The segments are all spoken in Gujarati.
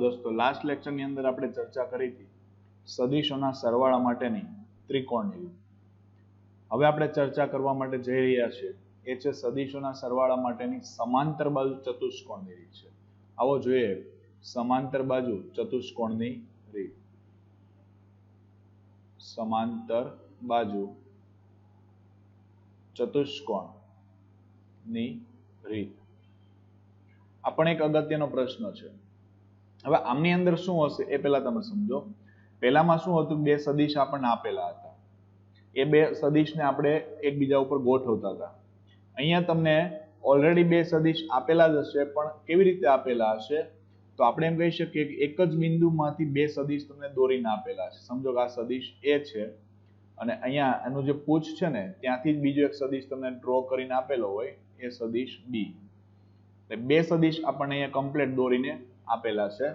दोस्तों लास्ट लेक्चर ની અંદર આપણે ચર્ચા કરી હતી સદિશોના સરવાળા માટેની ત્રિકોણની રીત। હવે આપણે ચર્ચા કરવા માટે જઈ રહ્યા છીએ એ છે સદિશોના સરવાળા માટેની સમાંતર બાજુ ચતુષ્કોણની રીત છે। આવો જોઈએ સમાંતર બાજુ ચતુષ્કોણની રીત। સમાંતર બાજુ ચતુષ્કોણની રીત આપણે એક અગત્યનો પ્રશ્ન છે। હવે આમની અંદર શું હશે એ પહેલા તમે સમજો। પહેલામાં શું હતું, બે સદિશ આપણને આપેલા હતા, એ બે સદિશને આપણે એકબીજા ઉપર ગોઠવતા હતા। અહીંયા તમને ઓલરેડી બે સદિશ આપેલા જ હશે, પણ કેવી રીતે આપેલા હશે તો આપણે એમ કહી શકીએ કે એક જ બિંદુમાંથી બે સદિશ તમને દોરીને આપેલા છે। સમજો કે આ સદિશ એ છે અને અહીંયા એનું જે પૂછ છે ને ત્યાંથી જ બીજો એક સદિશ તમને ડ્રો કરીને આપેલો હોય એ સદિશ બી। બે સદિશ આપણને અહીંયા કમ્પ્લીટ દોરીને આપેલા છે।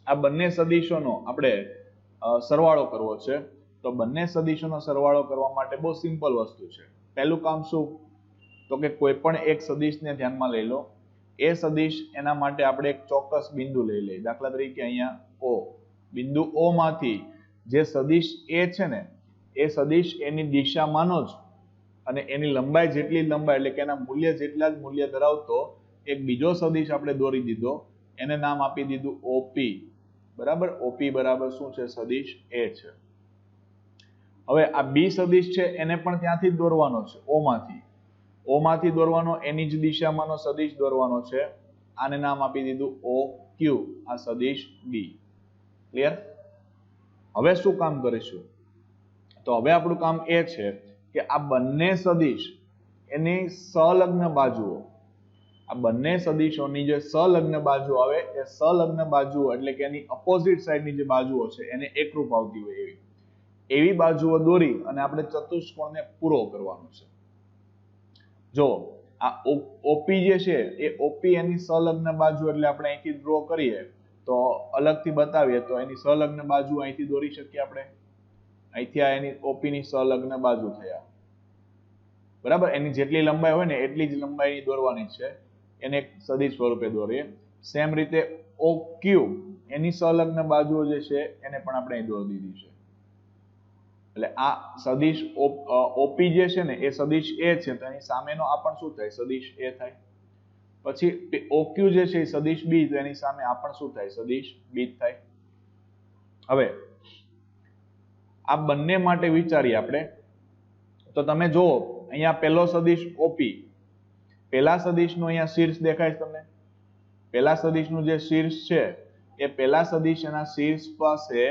આ બંને સદિશોનો આપણે સરવાળો કરવો છે, તો બંને સદિશોનો સરવાળો કરવા માટે બહુ સિમ્પલ વસ્તુ છે। પહેલું કામ શું તો કે કોઈ પણ એક સદિશને ધ્યાનમાં લઈ લો, એ સદિશ એના માટે આપણે એક ચોક્કસ બિંદુ લઈ લઈએ। દાખલા તરીકે અહીંયા ઓ, બિંદુ ઓ માંથી જે સદિશ એ છે ને એ સદિશ એની દિશામાંનો જ અને એની લંબાઈ જેટલી લંબાઈ એટલે કે એના મૂલ્ય જેટલા જ મૂલ્ય ધરાવતો એક બીજો સદિશ આપણે દોરી દીધો, એને નામ આપી દીધું ઓપી। બરાબર, ઓપી બરાબર શું છે, સદિશ એ છે। હવે આ બી સદિશ છે એને પણ ત્યાંથી જ દોરવાનો છે, ઓ માંથી દોરવાનો, એની જ દિશામાંનો સદિશ દોરવાનો છે, આને નામ આપી દીધું ઓ ક્યુ, આ સદિશ બી। ક્લિયર? હવે શું કામ કરીશું તો હવે આપણું કામ એ છે કે આ બંને સદિશ એની સંલગ્ન બાજુઓ, આ બંને સદિશોની જે સંલગ્ન બાજુ આવે એ સંલગ્ન બાજુઓ એટલે કે એની ઓપોઝિટ સાઈડની જે બાજુઓ છે એને એકરૂપ આવતી હોય એવી બાજુઓ દોરી અને આપણે ચતુષ્કોણને પૂરો કરવાનો છે। જો આ ઓપી જે છે એ ઓપી એની સંલગ્ન બાજુ એટલે આપણે અહીંથી ડ્રો કરીએ તો અલગથી બતાવીએ તો એની સંલગ્ન બાજુ અહીંથી દોરી શકીએ આપણે, અહીંથી આ એની ઓપી ની સંલગ્ન બાજુ થયા। બરાબર, એની જેટલી લંબાઈ હોય ને એટલી જ લંબાઈની દોરવાની છે, એને એક સદિશ સ્વરૂપે દોરીએ। સેમ રીતે ઓ ક્યુ એની સંલગ્ન બાજુઓ જે છે એને પણ આપણે અહીં દોરી દીધી છે। એટલે આ સદિશ ઓપી જે છે ને એ સદિશ એ છે તો એની સામેનો આ પણ શું થાય, સદિશ એ થાય। પછી ઓક્યુ જે છે એ સદિશ બી, તો એની સામે આ પણ શું થાય, સદિશ બી થાય। હવે આ બંને માટે વિચારીએ આપણે તો તમે જુઓ અહીંયા પહેલો સદિશ ઓપી, પહેલા સદિશનું અહીંયા શીર્ષ દેખાય છે તમને, પહેલા સદિશનું જે શીર્ષ છે એ પહેલા સદિશ એના શીર્ષ પાસે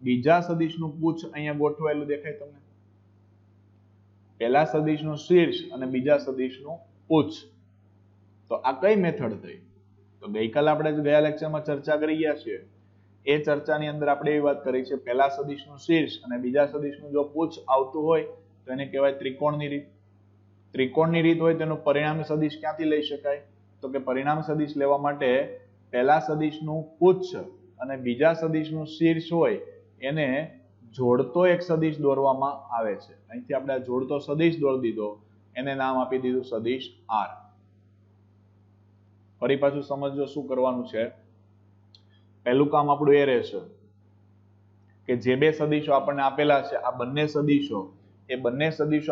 બીજા સદિશનું પૂછ અહીંયા ગોઠવાયેલું દેખાય તમને, પહેલા સદિશનું શીર્ષ અને બીજા સદિશનું પૂછ। તો આ કઈ મેથડ થઈ તો ગઈકાલે આપણે ગયા લેક્ચરમાં ચર્ચા કરી ગયા છીએ, એ ચર્ચાની અંદર આપણે એવી વાત કરી છે પહેલા સદિશનું શીર્ષ અને બીજા સદિશનું જો પૂછ આવતું હોય તો એને કહેવાય ત્રિકોણની રીત। ત્રિકોણની રીત હોય તેનું પરિણામી સદિશ ક્યાંથી લઈ શકાય તો કે પરિણામી સદિશ લેવા માટે પહેલા સદિશનું પૂછ અને બીજા સદિશનું શીર્ષ હોય એને જોડતો એક સદિશ દોરવામાં આવે છે। અહીંથી આપણે આ જોડતો સદિશ દોરી દીધો, એને નામ આપી દીધું સદિશ આર। ફરી પાછું સમજો શું કરવાનું છે। પહેલું કામ આપણું એ રહેશે કે જે બે સદિશો આપણને આપેલા છે આ બંને સદિશો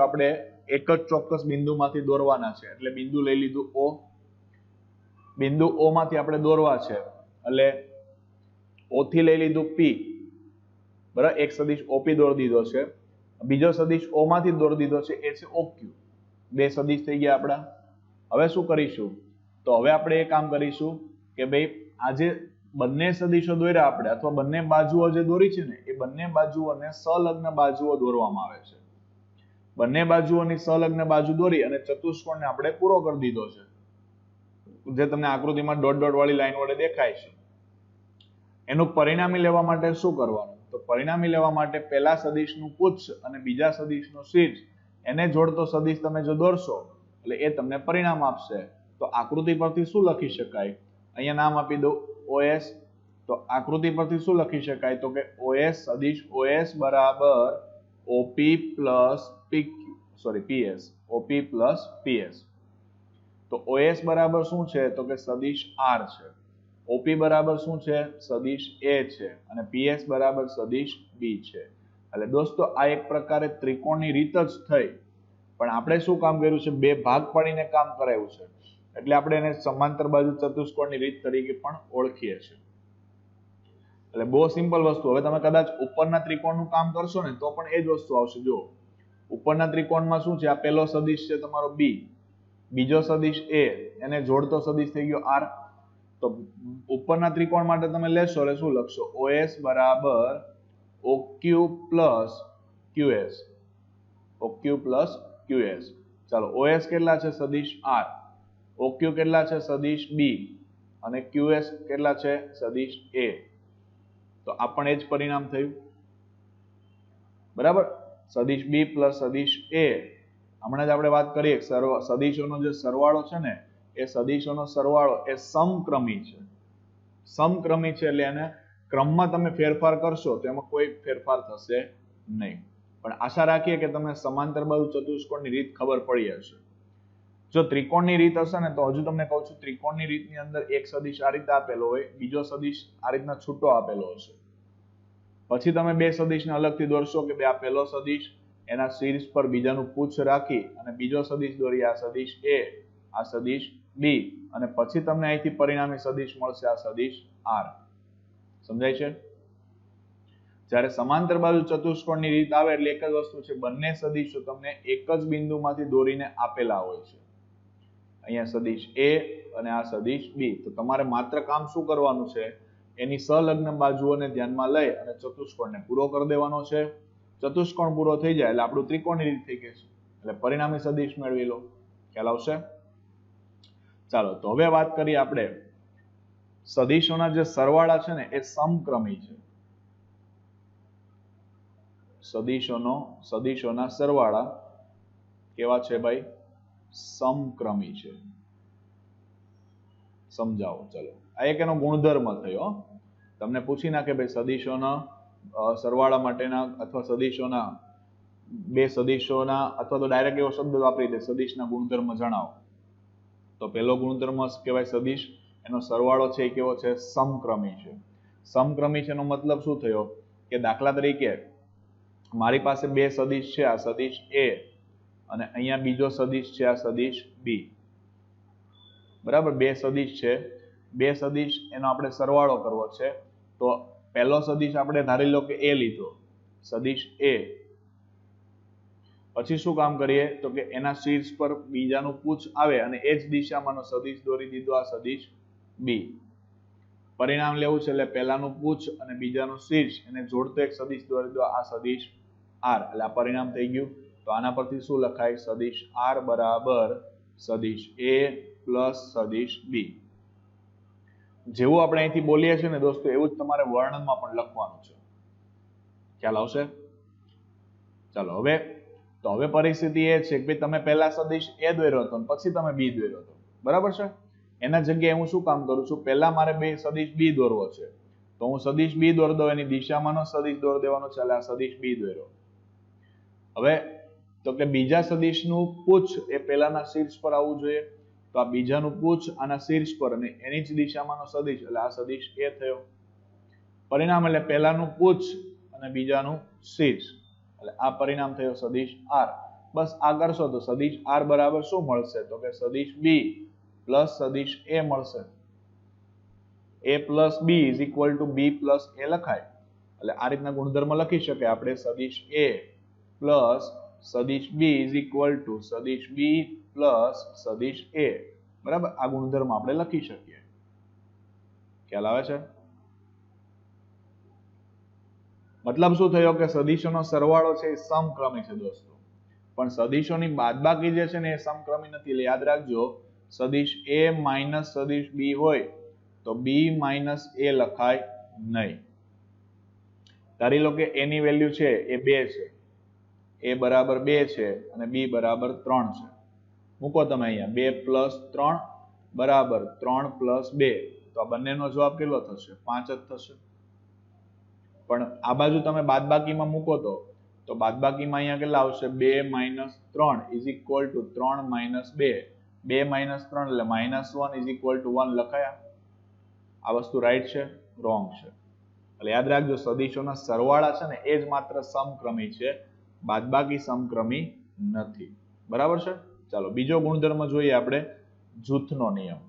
આપણે એક જ ચોક્કસ બિંદુમાંથી દોરવાના છે। એટલે બિંદુ લઈ લીધું ઓ, બિંદુ ઓ માંથી આપણે દોરવા છે એટલે ઓ થી લઈ લીધું પી, બરાબર, એક સદિશ ઓપી દોરી દીધો છે, બીજો સદિશ ઓ માંથી દોરી દીધો છે એ છે ઓક્યુ। બે સદિશ થઈ ગયા આપણા। હવે શું કરીશું તો હવે આપણે એ કામ કરીશું કે ભાઈ આ જે બંને સદિશો દોર્યા આપણે અથવા બંને બાજુઓ જે દોરી છે ને એ બંને બાજુઓને સંલગ્ન બાજુઓ દોરવામાં આવે છે। બંને બાજુઓની સંલગ્ન બાજુ દોરી અને ચતુષ્કોણને આપણે પૂરો કરી દીધો છે, જે તમને આકૃતિમાં ડોટ ડોટ વાળી લાઈન વડે દેખાય છે। એનું પરિણામી લેવા માટે શું કરવાનું તો પરિણામી લેવા માટે પહેલા સદિશનું પુચ્છ અને બીજા સદિશનું શીર્ષ એને જોડતો સદિશ તમે જો દોરશો એટલે એ તમને પરિણામ આપશે। તો આકૃતિ પરથી શું લખી શકાય, અહીંયા નામ આપી દો OS। તો આકૃતિ પરથી શું લખી શકાય તો કે OS સદિશ OS બરાબર OP plus PS, OP plus PS। તો OS બરાબર શું છે તો કે સદિશ R છે, ઓપી બરાબર શું છે? સદિશ એ છે અને પીએસ બરાબર સદિશ બી છે. એટલે દોસ્તો આ એક પ્રકારે ત્રિકોણની રીત જ થઈ, પણ આપણે શું કામ કર્યું છે? બે ભાગ પાડીને કામ કરાયું છે, એટલે આપણે એને સમાંતર બાજુ ચતુષ્કોણની રીત તરીકે પણ ઓળખીએ છીએ. એટલે બહુ સિમ્પલ વસ્તુ. હવે તમે કદાચ ઉપરના ત્રિકોણનું કામ કરશો ને તો પણ એ જ વસ્તુ આવશે. જો ઉપરના ત્રિકોણમાં શું છે? આ પહેલો સદિશ છે તમારો બી, બીજો સદિશ એ, એને જોડતો સદિશ થઈ ગયો આર. તો ઉપરના ત્રિકોણ માટે તમે લેશો એટલે શું લખશો? OS બરાબર OQ plus QS. OQ plus QS. ચાલો, OS કેટલા છે? સદિશ આર. OQ કેટલા છે? સદિશ બી. અને QS કેટલા છે? સદિશ એ. તો આ પણ એ જ પરિણામ થયું, બરાબર. સદિશ બી પ્લસ સદિશ એ. હમણાં જ આપણે વાત કરીએ સદિશોનો જે સરવાળો છે ને, એ સદિશોનો સરવાળો એ સમક્રમી છે. સમક્રમી છે એટલે એને ક્રમમાં તમે ફેરફાર કરશો તો એમાં કોઈ ફેરફાર થશે નહીં. પણ આશા રાખીએ કે તમને સમાંતર બાજુ ચતુષ્કોણની રીત ખબર પડી હશે. જો ત્રિકોણની રીત હશે ને તો હજુ તમને કહું છું, ત્રિકોણની રીતની અંદર એક સદિશ આ રીતે આપેલો હોય, બીજો સદિશ આ રીતના છૂટો આપેલો હશે. પછી તમે બે સદિશને અલગથી દોરશો કે બે આ પહેલો સદિશ એના શીર્ષ પર બીજાનું પૂછ રાખી અને બીજો સદિશ દોરી, આ સદિશ એ, આ સદિશ બી, અને પછી તમને અહીંથી પરિણામી સદિશ મળશે, આ સદિશ આર. સમજાય છે? જ્યારે સમાંતર બાજુ ચતુષ્કોણની રીત આવે એટલે એક જ વસ્તુ છે, બંને સદિશો તમને એક જ બિંદુમાંથી દોરીને આપેલા હોય છે. અહીંયા સદિશ એ અને આ સદિશ બી. તો તમારે માત્ર કામ શું કરવાનું છે? એની સંલગ્ન બાજુઓને ધ્યાનમાં લઈ અને ચતુષ્કોણને પૂરો કરી દેવાનો છે. ચતુષ્કોણ પૂરો થઈ જાય એટલે આપણું ત્રિકોણની રીત થઈ ગઈ છે, એટલે પરિણામી સદિશ મેળવી લો. ખ્યાલ આવશે? ચાલો, તો હવે વાત કરીએ આપણે સદિશોના જે સરવાળા છે ને એ સમક્રમી છે. સદિશોના સરવાળા કેવા છે ભાઈ? સમક્રમી છે. સમજાવો. ચલો, આ એક એનો ગુણધર્મ થયો. તમને પૂછી નાખે ભાઈ સદિશોના સરવાળા માટેના અથવા સદિશોના બે સદિશોના, અથવા તો ડાયરેક્ટ એવો શબ્દ વાપરી દે, સદિશના ગુણધર્મ જણાવો. તો પહેલો ગુણધર્મ કહેવાય સદિશ, એનો સરવાળો છે એ કેવો છે? સમક્રમી છે. સમક્રમી છે એનો મતલબ શું થયો? કે દાખલા તરીકે મારી પાસે બે સદિશ છે, આ સદિશ એ અને અહીંયા બીજો સદિશ છે, આ સદિશ બી. બરાબર, બે સદિશ છે, બે સદિશ એનો આપણે સરવાળો કરવો છે. તો પહેલો સદિશ આપણે ધારી લો કે એ લીધો, સદિશ એ. પછી શું કામ કરીએ? તો કે એના શીર્ષ પર બીજાનું પૂછ આવે અને એ જ દિશામાંનો સદિશ દોરી દીધો, આ સદિશ બી. પરિણામ લેવું છે એટલે પહેલાનું પૂછ અને બીજાનું શીર્ષ એને જોડતો એક સદિશ દોરી દો, આ સદિશ આર. એટલે આ પરિણામ થઈ ગયું. તો આના પરથી શું લખાય? સદિશ આર બરાબર સદિશ એ પ્લસ સદિશ બી. જેવું આપણે અહીંથી બોલીએ છીએ ને દોસ્તો, એવું જ તમારે વર્ણનમાં પણ લખવાનું છે. ખ્યાલ આવશે? ચાલો, હવે પરિસ્થિતિ એ છે કે તમે પહેલા સદિશ એ દોર્યો હતો પછી તમે બી દોર્યો હતો, બરાબર છે? એના જગ્યાએ હું શું કામ કરું છું? પહેલા મારે બે સદિશ બી દોરવો છે, તો હું સદિશ બી દોરી દઉં, એની દિશામાંનો સદિશ દોરી દેવાનો છે, એટલે આ સદિશ બી દોર્યો. હવે તો કે બીજા સદિશનું પૂછ એ પહેલાના શીર્ષ પર આવવું જોઈએ, તો આ બીજાનું પૂછ આના શીર્ષ પર અને એની જ દિશામાંનો સદિશ, એટલે આ સદિશ એ થયો. પરિણામ એટલે પહેલાનું પૂછ અને બીજાનું શીર્ષ, એટલે આ પરિણામ થયો સદિશ આર. બસ આ કરશો તો સદિશ આર બરાબર શું મળશે? તો કે સદિશ બી પ્લસ સદિશ એ મળશે. A plus B is equal to B plus A લખાય. એટલે આ રીતના ગુણધર્મ લખી શકાય આપણે, સદિશ એ પ્લસ સદિશ બી ઇઝ ઇક્વલ ટુ સદિશ બી પ્લસ સદિશ એ. બરાબર, આ ગુણધર્મ આપણે લખી શકીએ. ખ્યાલ આવે છે? મતલબ શું થયો? કે સદિશોનો સરવાળો છે એ સમક્રમી છે દોસ્તો, પણ સદિશોની બાદબાકી જે છે ને એ સમક્રમી નથી. એટલે યાદ રાખજો, સદિશ એ માઇનસ સદિશ બી હોય તો બી માઇનસ એ લખાય નહીં. ધારી લો કે એની વેલ્યુ છે એ 2 છે, એ બરાબર 2 છે અને બી બરાબર 3 છે. મૂકો તમે અહીંયા 2 પ્લસ 3 બરાબર 3 પ્લસ 2, તો આ બંનેનો જવાબ કેટલો થશે? 5 જ થશે. પણ આ બાજુ તમે બાદબાકીમાં મૂકો તો બાદબાકીમાં અહીંયા કેટલા આવશે? 2 minus 3 is equal two 3 minus 2. 2 minus 3 એટલે -1 ઇઝ ઇક્વલ ટુ 1 લખાયા. આ વસ્તુ રાઈટ છે, રોંગ છે. એટલે યાદ રાખજો, સદિશોના સરવાળા છે ને એ જ માત્ર સમક્રમી છે, બાદબાકી સમક્રમી નથી. બરાબર છે. ચાલો બીજો ગુણધર્મ જોઈએ આપણે, જૂથનો નિયમ.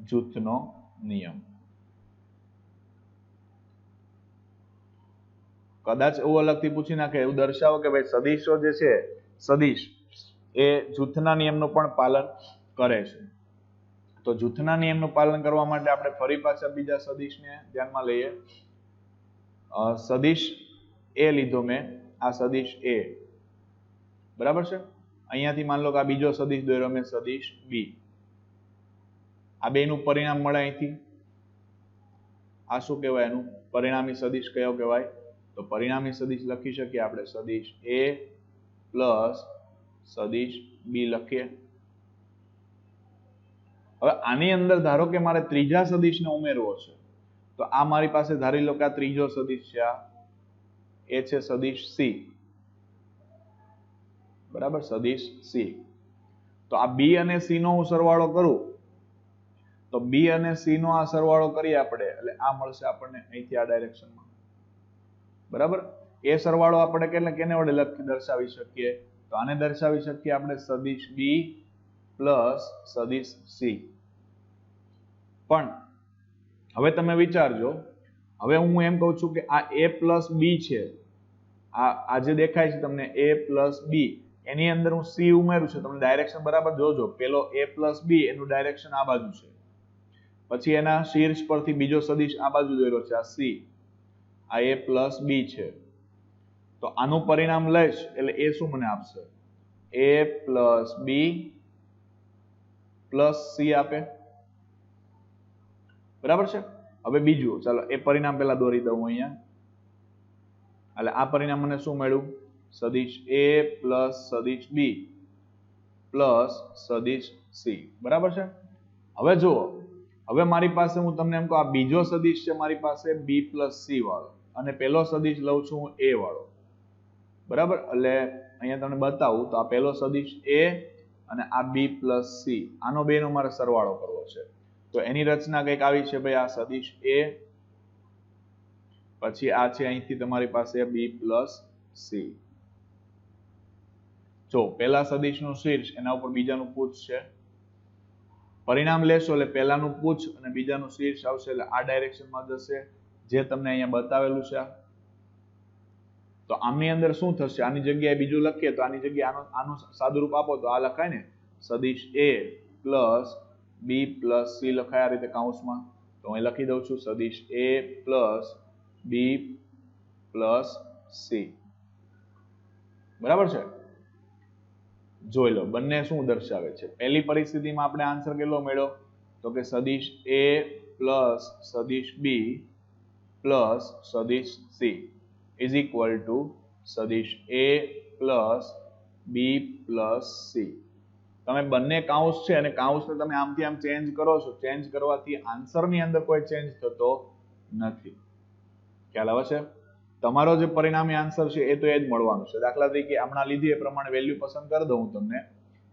જૂથનો નિયમ કદાચ એવું અલગથી પૂછી નાખે, એવું દર્શાવો કે ભાઈ સદિશો જે છે, સદિશ એ જૂથના નિયમનું પણ પાલન કરે છે. તો જૂથના નિયમનું પાલન કરવા માટે આપણે ફરી પાછા બીજા સદિશને ધ્યાનમાં લઈએ. સદિશ એ લીધો મેં, આ સદિશ એ. બરાબર છે. અહીંયાથી માન લો કે આ બીજો સદિશ દોર્યો મેં, સદિશ બી. આ બેનું પરિણામ મળે અહીંથી. આ શું કહેવાય? એનું પરિણામી સદિશ કયો કહેવાય? તો પરિણામી સદિશ લખી શકીએ આપણે સદિશ એ પ્લસ સદિશ બી લખીએ. હવે આની અંદર ધારો કે મારે ત્રીજા સદિશને ઉમેરવો છે, તો આ મારી પાસે ધારી લો કે આ ત્રીજો સદિશ છે, આ એ છે સદિશ સી. બરાબર, સદિશ સી. તો આ બી અને સી નો હું સરવાળો કરું, તો બી અને સી નો આ સરવાળો કરીએ આપણે, એટલે આ મળશે આપણને અહીંથી આ ડાયરેક્શનમાં. બરાબર. એ સરવાળો આપણે કેને વડે દર્શાવી શકીએ? તો આને દર્શાવી શકીએ આપણે સદિશ બી પ્લસ સદિશ સી. પણ હવે તમે વિચારજો, હવે હું એમ કહું છું કે આ એ પ્લસ બી છે, આ જે દેખાય છે તમને એ પ્લસ બી, એની અંદર હું સી ઉમેરું છું. તમે ડાયરેક્શન બરાબર જોજો, પેલો એ પ્લસ બી એનું ડાયરેક્શન આ બાજુ છે, પછી એના શીર્ષ પરથી બીજો સદિશ આ બાજુ દોર્યો છે, આ સી. આ એ પ્લસ બી છે, તો આનું પરિણામ લઈશ એટલે એ શું મને આપશે? એ પ્લસ બી પ્લસ સી આપે. બરાબર છે. હવે બીજું, ચાલો એ પરિણામ પેલા દોરી દઉં અહીંયા. એટલે આ પરિણામ મને શું મળ્યું? સદિશ એ પ્લસ સદિશ બી પ્લસ સદિશ સી. બરાબર છે. હવે જુઓ, હવે મારી પાસે હું તમને એમ કહું, આ બીજો સદિશ છે મારી પાસે બી પ્લસ સી વાળો, અને પેલો સદિશ લઉં છું હું એ વાળો. બરાબર. એટલે અહીંયા તમને બતાવું તો આ પેલો સદિશ એ અને આ બી પ્લસ સી, આનો બેનો મારે સરવાળો કરવો છે. તો એની રચના કંઈક આવી છે ભાઈ, આ સદિશ એ, પછી આ છે અહીંથી તમારી પાસે બી પ્લસ સી. જો પેલા સદિશનું શીર્ષ, એના ઉપર બીજાનું પુચ્છ છે. પરિણામ લેશો એટલે પહેલાનું પુચ્છ અને બીજાનું શીર્ષ આવશે, એટલે આ ડાયરેક્શનમાં જશે, જે તમને અહીંયા બતાવેલું છે. તો આમની અંદર શું થશે? આની જગ્યાએ બીજું લખીએ તો આની જગ્યાએ આનું સાદુરૂપ આપો તો આ લખાય ને, સદિશ એ પ્લસ બી પ્લસ સી લખાય આ રીતે કૌંસમાં. તો અહીં લખી દઉં છું સદિશ એ પ્લસ બી પ્લસ સી. બરાબર છે. જોઈ લો બંને શું દર્શાવે છે. પહેલી પરિસ્થિતિમાં આપણે આન્સર કેટલો મળ્યો? તો કે સદિશ એ પ્લસ સદિશ બી પ્લસ સદિશ સી ઇઝ ઇક્વલ ટુ સદિશ એ પ્લસ બી પ્લસ સી. તમે બંને કાઉન્સ છે અને કાઉન્સને તમે આમથી આમ ચેન્જ કરો છો, ચેન્જ કરવાથી આન્સરની અંદર કોઈ ચેન્જ થતો નથી. ખ્યાલ આવે છે? તમારો જે પરિણામી આન્સર છે એ તો એ જ મળવાનું છે. દાખલા તરીકે હમણાં લીધી એ પ્રમાણે વેલ્યુ પસંદ કરી દઉં હું તમને.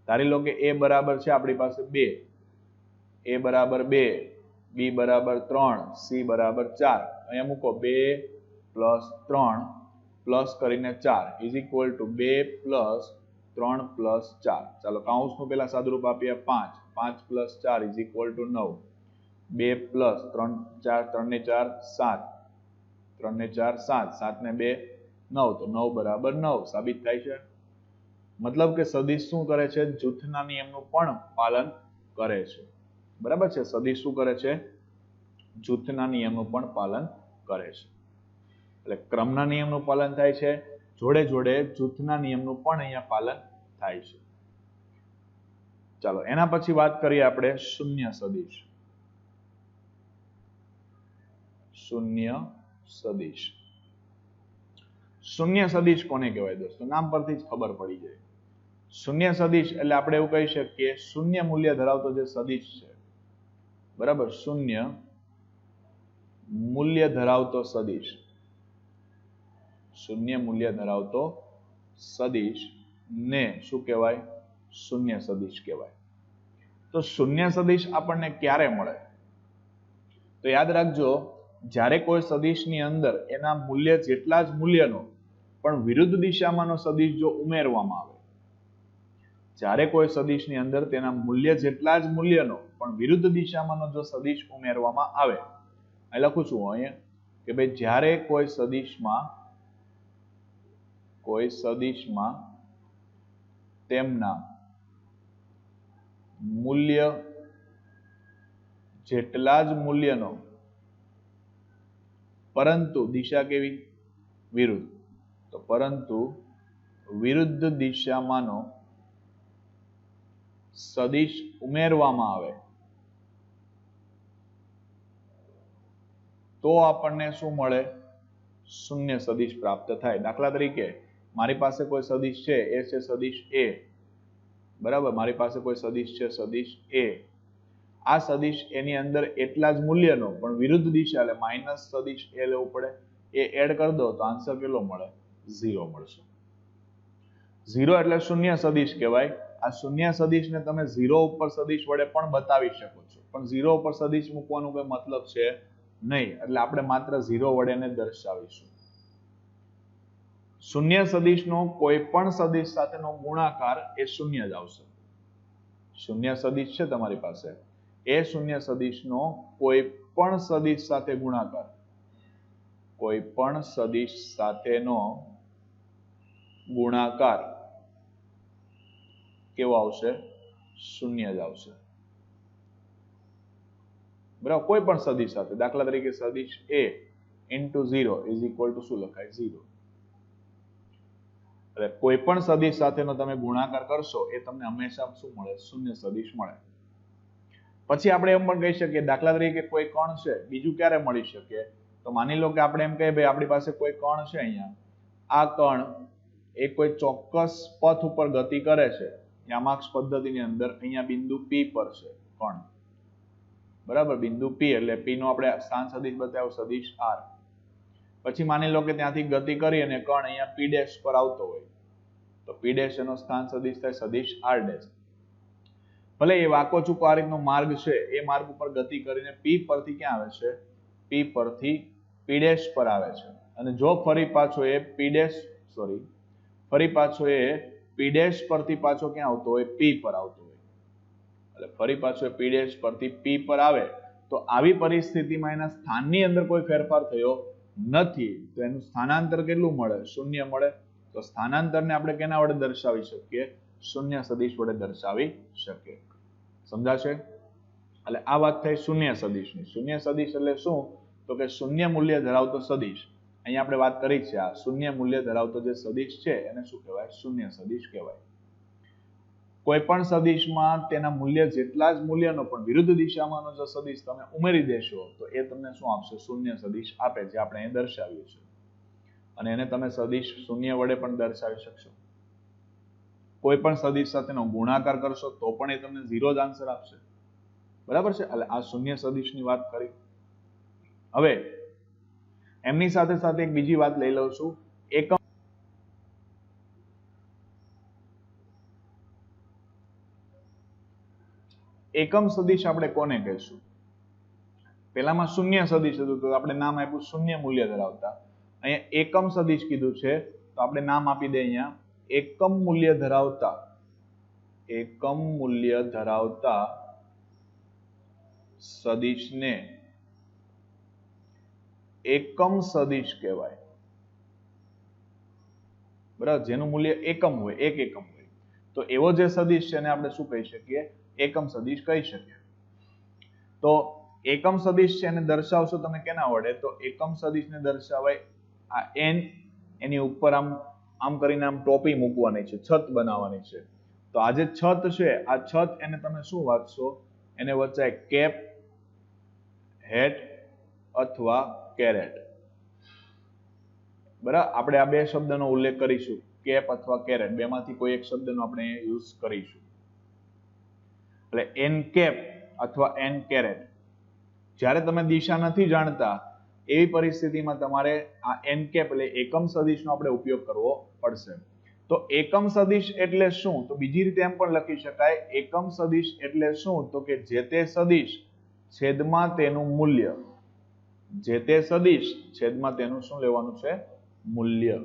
ધારી લો કે એ બરાબર છે આપણી પાસે 2, એ બરાબર 2, બી બરાબર 3, સી બરાબર 4. અહીંયા મૂકો 2 પ્લસ 3 પ્લસ કરીને 4 is equal two 2 plus 3 plus 4. ચાલો કાઉન્સનું પેલા સાદુરૂપ આપીએ 5, 5 plus 4 is equal two 9, 2 plus 3 4 3 ને 4 7, 3 ને 4 7, 7 ને 2 9, તો 9 બરાબર 9 સાબિત થાય છે. મતલબ કે સદિશ શું કરે છે? જૂથના નિયમનું પણ પાલન કરે છે. બરાબર છે. સદિશ શું કરે છે? જૂથના નિયમનું પણ પાલન કરે છે. એટલે ક્રમના નિયમનું પાલન થાય છે, જોડે જોડે જૂથના નિયમનું પણ અહીંયા પાલન થાય છે. ચાલો એના પછી વાત કરીએ આપણે શૂન્ય સદિશ. શૂન્ય સદિશ. શૂન્ય સદિશ કોને કહેવાય દોસ્તો? નામ પરથી જ ખબર પડી જાય. શૂન્ય સદિશ એટલે આપણે એવું કહી શકીએ, શૂન્ય મૂલ્ય ધરાવતો જે સદિશ છે. બરાબર, શૂન્ય મૂલ્ય ધરાવતો સદિશ. શૂન્ય મૂલ્ય ધરાવતો સદિશ ને શું કહેવાય? શૂન્ય સદિશ કહેવાય. તો તો શૂન્ય સદિશ આપણને ક્યારે મળે? તો યાદ રાખજો, જ્યારે કોઈ સદિશની અંદર એના મૂલ્ય જેટલા જ મૂલ્યનો પણ વિરુદ્ધ દિશામાંનો સદિશ જો ઉમેરવામાં આવે, જ્યારે કોઈ સદિશની અંદર તેના મૂલ્ય જેટલા જ મૂલ્યનો પણ વિરુદ્ધ દિશામાંનો જો સદિશ ઉમેરવામાં આવે, અહીં લખું છું અહીંયા કે ભાઈ જ્યારે કોઈ સદિશમાં તેમના મૂલ્ય જેટલા જ મૂલ્યનો પરંતુ દિશા કેવી? વિરુદ્ધ. તો પરંતુ વિરુદ્ધ દિશામાંનો સદિશ ઉમેરવામાં આવે તો આપણને શું મળે? શૂન્ય સદિશ પ્રાપ્ત થાય. દાખલા તરીકે મારી પાસે કોઈ સદિશ છે, એ છે સદિશ એ, બરાબર? મારી પાસે કોઈ સદિશ છે, સદિશ એ. આ સદિશ એની અંદર એટલા જ મૂલ્યનો પણ વિરુદ્ધ દિશા, એટલે માઇનસ સદિશ એ લેવું પડે. એ એડ કરી દો તો આન્સર કેટલો મળે? 0 મળશે. 0 એટલે શૂન્ય સદિશ કહેવાય. આ શૂન્ય સદિશને તમે 0 ઉપર સદિશ વડે પણ બતાવી શકો છો, પણ 0 ઉપર સદિશ મૂકવાનો કોઈ મતલબ છે નહીં, એટલે આપણે માત્ર 0 વડે ને દર્શાવીશું. શૂન્ય સદિશનો કોઈ પણ સદિશ સાથેનો ગુણાકાર એ શૂન્ય જ આવશે. શૂન્ય સદિશ છે તમારી પાસે, એ શૂન્ય સદિશનો કોઈ પણ સદિશ સાથે ગુણાકાર, કોઈ પણ સદિશ સાથેનો ગુણાકાર કેવો આવશે? શૂન્ય જ આવશે. બરાબર? કોઈ પણ સદિશ સાથે, દાખલા તરીકે સદિશ a into 0 is equal to શું લખાય? 0. એટલે કોઈ પણ સદિશ સાથેનો તમે ગુણાકાર કરશો એ તમને હંમેશા શું મળે? શૂન્ય સદિશ મળે. પછી આપણે એમ પણ કહી શકીએ, દાખલા તરીકે કોઈ કણ છે, બીજું ક્યારે મળી શકે? તો માની લો કે આપણે એમ કહીએ ભાઈ આપણી પાસે કોઈ કણ છે, અહીંયા આ કણ એ કોઈ ચોક્કસ પથ ઉપર ગતિ કરે છે, યામાક્ષ પદ્ધતિની અંદર. અહીંયા બિંદુ P પર છે કણ, બરાબર? બિંદુ P એટલે P નો આપણે સ્થાન સદિશ બતાવ્યો સદિશ R. પછી માની લો કે ત્યાંથી ગતિ કરી અને કણ અહીંયા P' પર આવતો હોય, તો P' એનો સ્થાન સદિશ થાય સદિશ R'. ભલે એ વાંકો ચૂકો આ રીતનો માર્ગ છે, એ માર્ગ ઉપર ગતિ કરીને P પરથી ક્યાં આવે છે? P પરથી P' પર આવે છે. અને જો ફરી પાછો એ P' પરથી પાછો ક્યાં આવતો હોય? P પર આવતો હોય. એટલે ફરી પાછો P' પરથી P પર આવે તો આવી પરિસ્થિતિમાં એના સ્થાનની અંદર કોઈ ફેરફાર થયો નથી, તો એનું સ્થાનાંતર કેટલું મળે? શૂન્ય મળે. તો સ્થાનાંતરને આપણે કેના વડે દર્શાવી શકીએ? શૂન્ય સદિશ વડે દર્શાવી શકીએ. સમજાશે? એટલે આ વાત થઈ શૂન્ય સદિશની. શૂન્ય સદિશ એટલે શું? તો કે શૂન્ય મૂલ્ય ધરાવતો સદિશ. અહીંયા આપણે વાત કરી છે, આ શૂન્ય મૂલ્ય ધરાવતો જે સદિશ છે એને શું કહેવાય? શૂન્ય સદિશ કહેવાય. કોઈ પણ સદિશમાં તેના મૂલ્ય જેટલા જ મૂલ્યનો પણ વિરુદ્ધ દિશામાંનો જો સદિશ તમે ઉમેરી દેશો તો એ તમને શું આપશે? શૂન્ય સદિશ આપે, જે આપણે અહીં દર્શાવ્યું છે. અને એને તમે સદિશ શૂન્ય વડે પણ દર્શાવી શકશો. કોઈ પણ સદિશ સાથેનો ગુણાકાર કરશો તો પણ એ તમને 0 જ આન્સર આપશે. બરાબર છે? એટલે આ શૂન્ય સદિશની વાત કરી. હવે એમની સાથે સાથે એક બીજી વાત લઈ લઉં છું. એકમ સદિશ આપણે કોને કહીશું? પેલામાં શૂન્ય સદિશ હતું તો આપણે નામ આપ્યું શૂન્ય મૂલ્ય ધરાવતા. અહીંયા એકમ સદિશ કીધું છે તો આપણે નામ આપી દે અહીંયા એકમ મૂલ્ય ધરાવતા સદિશને એકમ સદિશ કહેવાય. બરાબર? જેનું મૂલ્ય એકમ હોય, એક એકમ હોય, તો એવો જે સદિશ છે એને આપણે શું કહી શકીએ? એકમ સદિશ કહી શકીએ. તો એકમ સદિશ છે એને દર્શાવશો તમે કેના વડે? તો એકમ સદિશને દર્શાવાય આ n, એની ઉપર આમ કરીને આમ ટોપી મૂકવાની છે, છત બનાવવાની છે. તો આ જે છત છે, આ છત એને તમે શું વાંચશો? એને વચ્ચે કેપ, હેટ અથવા કેરેટ. બરાબર? આપણે આ બે શબ્દનો ઉલ્લેખ કરીશું, કેપ અથવા કેરેટ, બેમાંથી કોઈ એક શબ્દનો આપણે યુઝ કરીશું. એટલે એન કેપ અથવા એન કેરેટ. જ્યારે તમે દિશા નથી જાણતા એવી પરિસ્થિતિમાં તમારે આ એન કેપ એટલે એકમ સદિશનો આપણે ઉપયોગ કરવો પડશે. તો એકમ સદિશ એટલે શું? તો બીજી રીતે એમ પણ લખી શકાય, એકમ સદિશ એટલે શું? તો કે જે તે સદિશ છેદમાં તેનું મૂલ્ય, જે તે સદિશ છેદમાં તેનું શું લેવાનું છે? મૂલ્ય.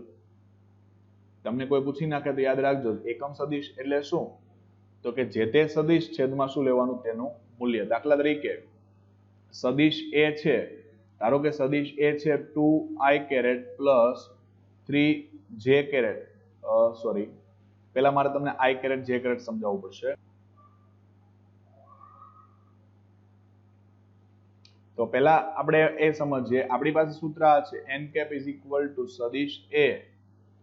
તમને કોઈ પૂછી નાખે તો યાદ રાખજો, એકમ સદિશ એટલે શું? તો કે જે તે સદિશ છેદમાં શું લેવાનું? તેનું મૂલ્ય. દાખલા તરીકે સદિશ એ છે, ધારો કે સદિશ એ છે 2i caret plus 3j caret, sorry, પહેલા મારે તમને i કેરેટ j કેરેટ સમજાવવું પડશે. તો પહેલા આપણે એ સમજીએ, આપણી પાસે સૂત્ર આ છે n cap is equal to સદિશ a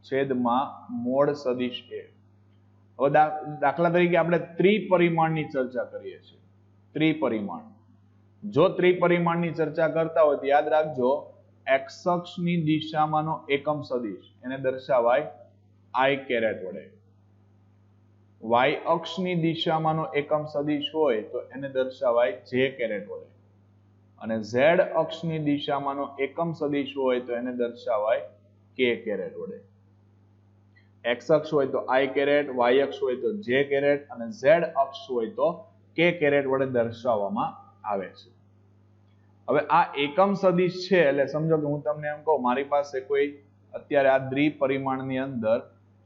છેદમાં મોડ સદિશ a. હવે દાખલા તરીકે આપણે ત્રિપરિમાણની ચર્ચા કરીએ છીએ. ત્રિપરિમાણ, જો ત્રિપરિમાણની ચર્ચા કરતા હોય તો યાદ રાખજો, x અક્ષની દિશામાંનો એકમ સદિશ એને દર્શાવાય i કેરેટ વડે. y અક્ષની દિશામાંનો એકમ સદિશ હોય તો એને દર્શાવાય j કેરેટ વડે. અને z અક્ષની દિશામાંનો એકમ સદિશ હોય તો એને દર્શાવાય k કેરેટ વડે. x અક્ષ હોય તો i કેરેટ, y અક્ષ હોય તો j કેરેટ અને z અક્ષ હોય તો k કેરેટ વડે દર્શાવવામાં આવે છે. હવે આ એકમ સદિશ છે એટલે સમજો કે હું તમને એમ કહું, મારી પાસે કોઈ અત્યારે આ દ્વિપરિમાણની અંદર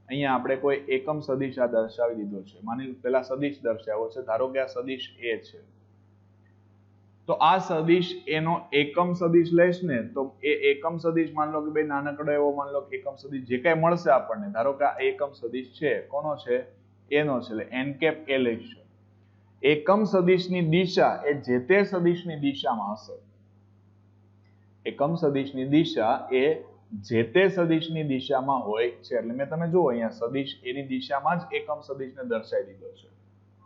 અહીંયા આપણે કોઈ એકમ સદિશ આ દર્શાવી દીધો છે. માની પેલા સદિશ દર્શાવ્યો છે, ધારો કે આ સદિશ a છે. તો આ સદિશ એનો એકમ સદિશ લઈશ ને, તો એ એકમ સદિશ માન લો કે ભાઈ નાનકડો એવો માન લો કે એકમ સદિશ જે કઈ મળશે આપણને, ધારો કે આ એકમ સદિશ છે, કોનો છે? એનો છે, એટલે n કેપ a લઈશું. એકમ સદિશની દિશા એ જે તે સદિશની દિશામાં હશે. એકમ સદિશની દિશા એ જે તે સદિશની દિશામાં હોય છે. એટલે મેં તમે જુઓ અહીંયા સદિશ એની દિશામાં જ એકમ સદિશને દર્શાવી દીધો છે.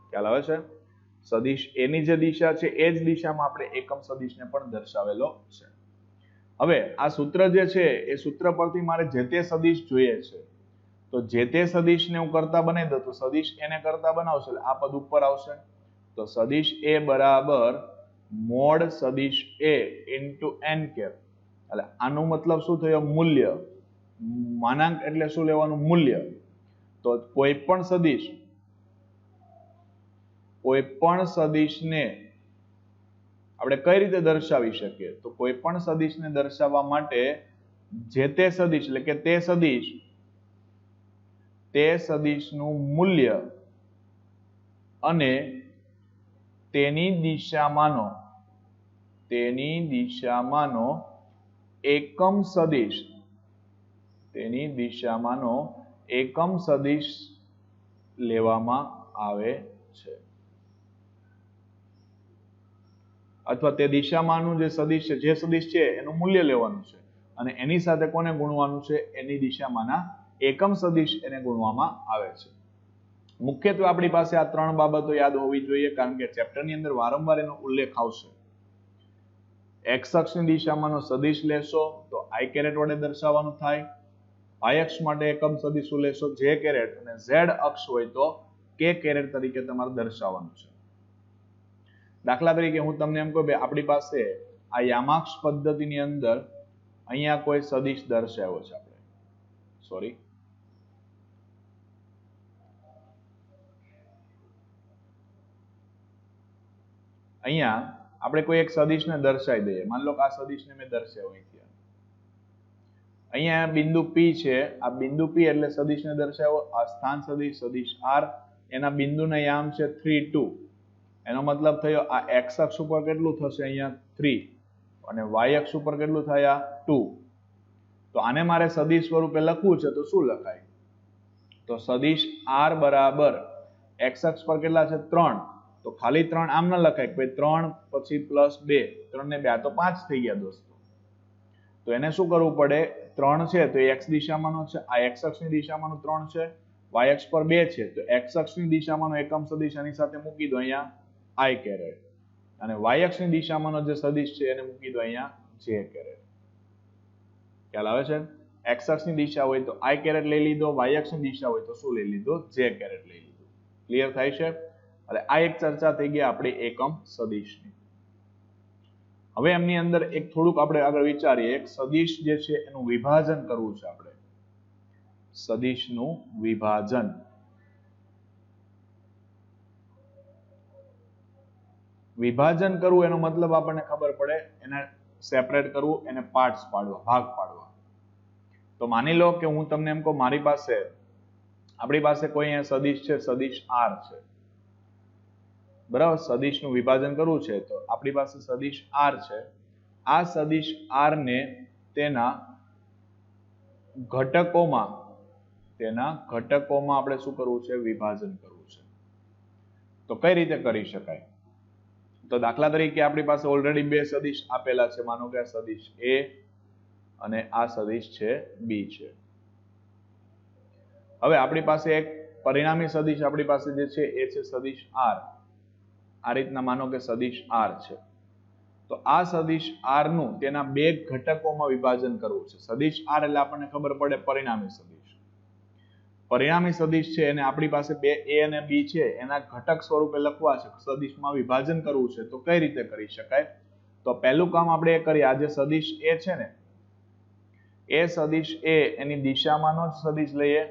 ખ્યાલ આવે છે? સદિશ એની જે દિશા છે એ જ દિશામાં આપણે એકમ સદિશને પણ દર્શાવેલો છે. હવે આ સૂત્ર જે છે એ સૂત્ર પરથી મારે જે તે સદિશ જોઈએ છે, તો જે તે સદિશને હું કરતા બનાવી દઉં તો સદિશ એને કરતા બનાવશે એટલે આ પદ ઉપર આવશે. તો સદિશ એ બરાબર મોડ સદિશ a ઇન્ટુ n કેપ. એટલે આનો મતલબ શું થયો? મૂલ્ય. માનાંક એટલે શું લેવાનું? મૂલ્ય. તો કોઈ પણ સદિશને આપણે કઈ રીતે દર્શાવી શકીએ? તો કોઈ પણ સદિશને દર્શાવવા માટે જે તે સદિશ એટલે કે તે સદિશનું મૂલ્ય અને તેની દિશામાંનો એકમ સદિશ લેવામાં આવે છે. અથવા તે દિશામાંનું જે સદિશ છે, જે સદિશ છે એનું મૂલ્ય લેવાનું છે અને એની સાથે કોને ગુણવાનું છે? એની દિશામાંના એકમ સદિશ એને ગુણવામાં આવે છે. મુખ્યત્વે આપણી પાસે આ ત્રણ બાબતો યાદ હોવી જોઈએ, કારણ કે ચેપ્ટરની અંદર વારંવાર એનો ઉલ્લેખ આવશે. x અક્ષની દિશામાંનો સદિશ લેશો તો i કેરેટ વડે દર્શાવવાનું થાય. y અક્ષ માટે એકમ સદિશ લેશો j કેરેટ અને z અક્ષ હોય તો k કેરેટ તરીકે તમારે દર્શાવવાનું છે. દાખલા તરીકે હું તમને એમ કહું, આપણી પાસે આ યામાક્ષ પદ્ધતિની અંદર અહીંયા કોઈ સદિશ દર્શાવ્યો છે. આપણે અહીંયા આપણે કોઈ એક સદિશને દર્શાવી દઈએ. માન લો કે આ સદિશને મેં દર્શાવ્યો અહીંથી. અહીંયા બિંદુ P છે, આ બિંદુ P એટલે સદિશને દર્શાવ્યો. આ સ્થાન સદિશ R, એના બિંદુના યામ છે 3, 2. એનો મતલબ થયો આ x અક્ષ ઉપર કેટલું થશે? અહીંયા 3 અને y અક્ષ ઉપર કેટલું થાય? 2. તો આને મારે સદિશ સ્વરૂપે લખવું છે તો શું લખાય? તો સદિશ R બરાબર x અક્ષ પર કેટલા છે? 3. તો ખાલી 3 આમ ન લખાય, કોઈ 3 પછી પ્લસ 2, 3 ને 2 તો 5 થઈ ગયા દોસ્તો. તો એને શું કરવું પડે? 3 છે તો x દિશામાંનો છે, આ x અક્ષની દિશામાંનો 3 છે, y અક્ષ પર 2 છે તો x અક્ષની દિશામાંનો એકમ સદિશ આની સાથે મૂકી દો અહીંયા i કેરેટ, અને y અક્ષની દિશામાંનો જે સદિશ છે એને મૂકી દો અહીંયા j કેરેટ. ખ્યાલ આવે છે? x અક્ષની દિશા હોય તો i કેરેટ લઈ લીધો, y અક્ષની દિશા હોય તો શું લઈ લીધો? j કેરેટ લઈ લીધો. ક્લિયર થાય છે? એટલે આ એક ચર્ચા થઈ ગઈ આપણી એકમ સદિશની. હવે એમની અંદર એક થોડુંક આપણે આગળ વિચારીએ. એક સદિશ જે છે એનું વિભાજન કરવું છે આપણે. સદિશનું વિભાજન. વિભાજન કરવું એનો મતલબ આપણને ખબર પડે, એને સેપરેટ કરવું, એને પાર્ટ્સ પાડવા, ભાગ પાડવા. તો માની લો કે હું તમને એમ કહું મારી પાસે, આપણી પાસે કોઈ અહીંયા સદિશ છે, સદિશ આર છે, બરાબર. સદિશનું વિભાજન કરવું છે તો આપણી પાસે સદિશ આર છે. આ સદિશ આર ને તેના ઘટકોમાં આપણે શું કરવું છે? વિભાજન કરવું છે. તો કઈ રીતે કરી શકાય? તો દાખલા તરીકે આપણી પાસે ઓલરેડી બે સદિશ આપેલા છે. માનો કે આ સદિશ એ અને આ સદિશ છે બી છે. હવે આપણી પાસે એક પરિણામી સદિશ આપણી પાસે જે છે એ છે સદિશ આર. આ રીતના માનો કે સદિશ આર છે. તો આ સદિશ આર નું તેના બે ઘટકોમાં વિભાજન કરવું છે. સદિશ આર એટલે આપણને ખબર પડે પરિણામી સદિશ. પરિણામી સદિશ છે એને આપણી પાસે બે એ અને બી છે એના ઘટક સ્વરૂપે લખવા છે, સદિશમાં વિભાજન કરવું છે. તો કઈ રીતે કરી શકાય? તો પહેલું કામ આપણે એ કરીએ, આ જે સદિશ એ છે ને એ સદિશ એ એની દિશામાંનો જ સદિશ લઈએ,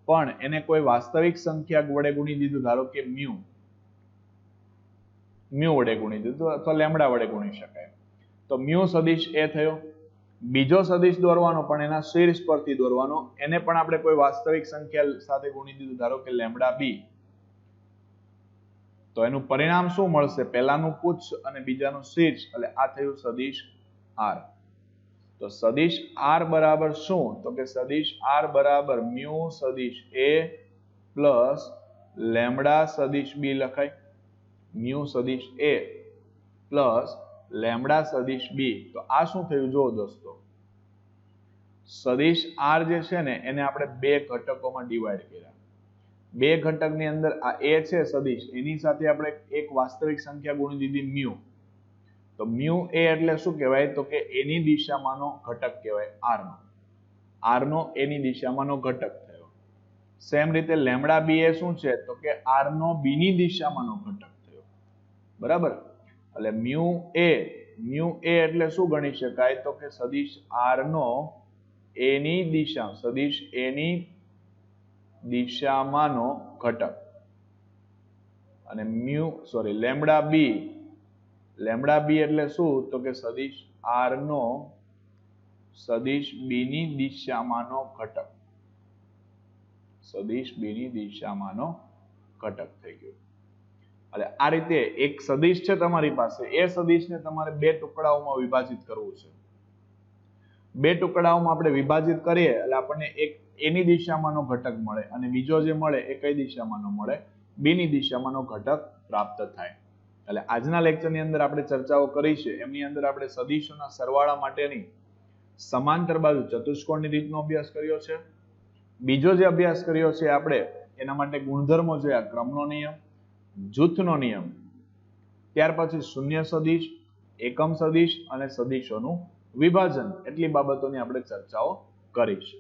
પણ એને કોઈ વાસ્તવિક સંખ્યા વડે ગુણી દીધું. ધારો કે મ્યુ વડે ગુણી દીધું અથવા લેમડા વડે ગુણી શકાય. તો મ્યુ સદિશ એ થયો. બીજો સદિશ દોરવાનો પણ એના શીર્ષ પરથી દોરવાનો, એને પણ આપણે કોઈ વાસ્તવિક સંખ્યા સાથે ગુણી દીધું, ધારો કે લેમડા બી. તો એનું પરિણામ શું મળશે? પહેલાનું પુચ્છ અને બીજાનું શીર્ષ, એટલે આ થયું સદિશ આર. તો સદિશ આર બરાબર શું? તો કે સદિશ આર બરાબર મ્યુ સદિશ એ પ્લસ લેમડા સદિશ બી લખાય. મ્યુ સદિશ એ પ્લસ લેમડા સદિશ બી. તો આ શું થયું? જો દોસ્તો, સદિશ આર જે છે ને એને આપણે બે ઘટકોમાં ડિવાઈડ કર્યા. બે ઘટકની અંદર આ એ છે સદિશ, એની સાથે આપણે એક વાસ્તવિક સંખ્યા ગુણી દીધી મ્યુ. તો મ્યુ એ એટલે શું કહેવાય? તો કે એની દિશામાંનો ઘટક કહેવાય આરનો. આરનો એની દિશામાંનો ઘટક થયો. સેમ રીતે લેમડા બી એ શું છે? તો કે આરનો બીની દિશામાંનો ઘટક થયો. બરાબર. એટલે મ્યુ એ એટલે શું ગણી શકાય? તો કે સદિશ આરનો એની દિશા, સદિશ એની દિશામાંનો ઘટક. અને લેમડા બી એટલે શું? તો કે સદિશ આર નો સદિશ બી ની દિશામાંનો ઘટક. સદિશ બી ની દિશામાંનો ઘટક થઈ ગયો. એટલે આ રીતે એક સદિશ છે તમારી પાસે, એ સદિશને તમારે બે ટુકડાઓમાં વિભાજિત કરવું છે. બે ટુકડાઓમાં આપણે વિભાજિત કરીએ એટલે આપણને એક એની દિશામાંનો ઘટક મળે અને બીજો જે મળે એ કઈ દિશામાંનો મળે? બી ની દિશામાંનો ઘટક પ્રાપ્ત થાય. એટલે આજના લેક્ચરની અંદર આપણે ચર્ચાઓ કરી છે એમની અંદર આપણે સદિશોના સરવાળા માટેની સમાંતર બાજુ ચતુષ્કોણની રીતનો અભ્યાસ કર્યો છે. બીજો જે અભ્યાસ કર્યો છે આપણે એના માટે ગુણધર્મો જોયા, ક્રમનો નિયમ, જૂથનો નિયમ, ત્યાર પછી શૂન્ય સદિશ, એકમ સદિશ અને સદિશોનું વિભાજન. એટલી બાબતોની આપણે ચર્ચાઓ કરી છે.